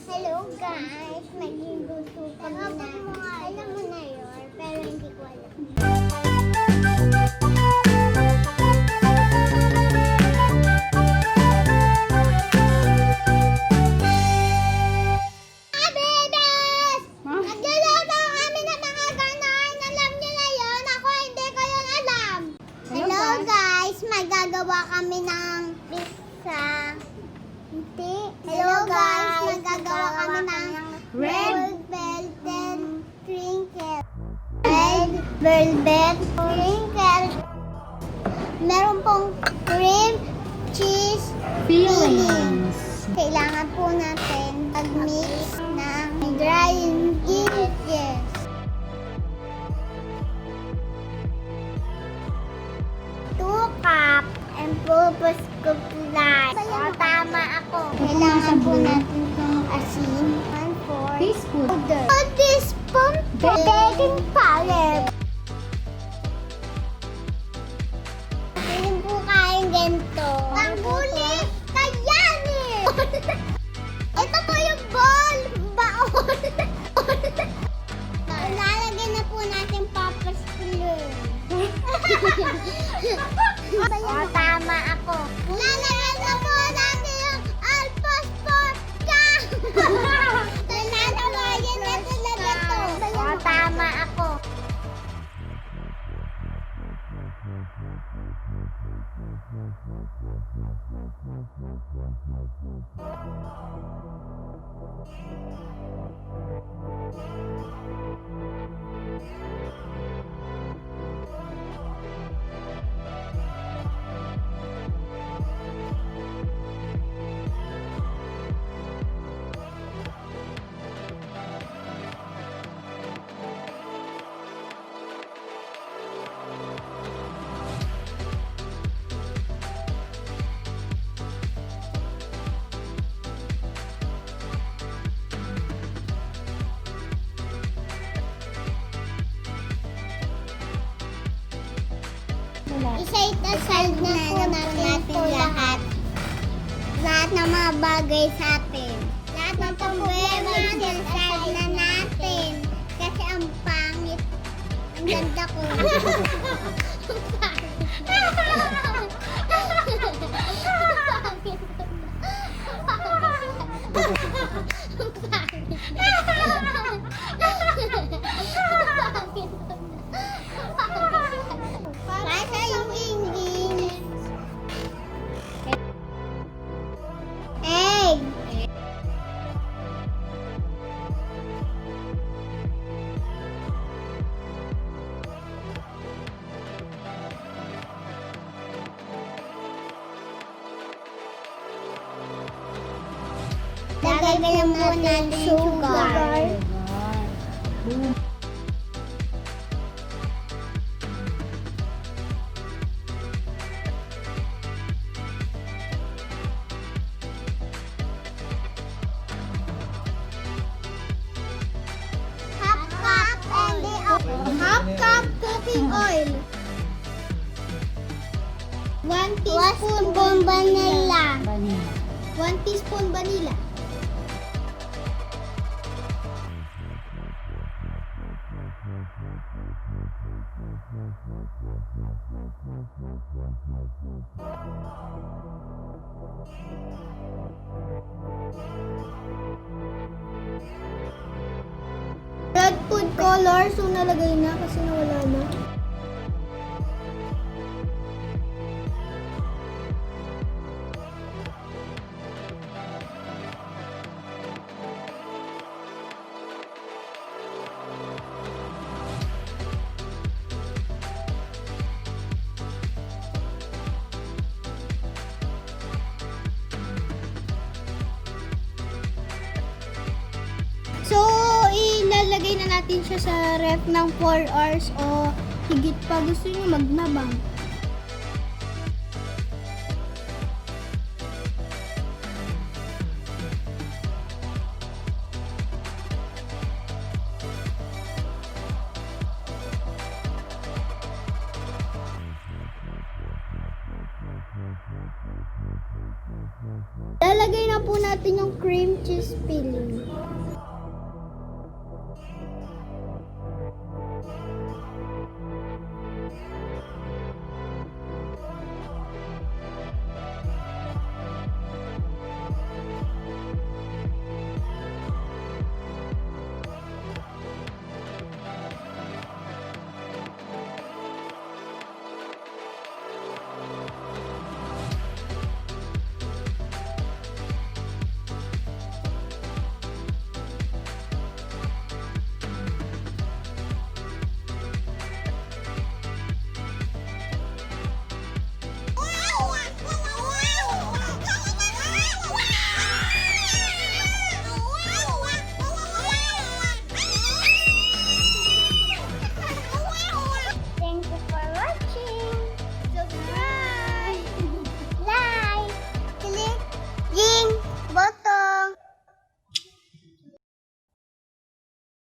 Hello guys, magluluto kami na. Alam mo na yun, pero hindi ko alam. Bebes! Magluluto kami ng mga ganon. Alam niyo na yun, ako hindi ko yun alam. Hello guys, magagawa kami ng pizza. Hindi. Hello guys, magagawa kami ng red velvet crinkle. Red velvet crinkle. Meron pong cream cheese fillings. Kailangan po natin mag-mix ng dry ingredients. 2 cup and purpose supply. So, tama ako. Kailangan po natin itong asin. 1/4 Teaspoon. powder. 1 teaspoon baking powder. Hindi po kain ganito. Tangguli! Kayani! Ito po yung ball! Baon! Lalagyan na po natin papas glue. Tama ako. Lalagyan na po natin yung alpospocha. Lalagyan na talaga to. Tama ako. Isa-itasal na po natin lahat. Lahat ng mga bagay sa atin. Lahat ng problema, isasal na natin. Kasi ang pangit. Ang ganda ko. Basta yung ingredients. Egg. Lagay na muna natin sugar. Half cup cooking oil. 1 teaspoon vanilla. 1 teaspoon vanilla. Red food color, so nalagay na kasi nawala na. So, ilalagay na natin siya sa ref ng 4 hours o higit pa. Gusto niyo magnabang. Lalagay na po natin yung cream cheese filling.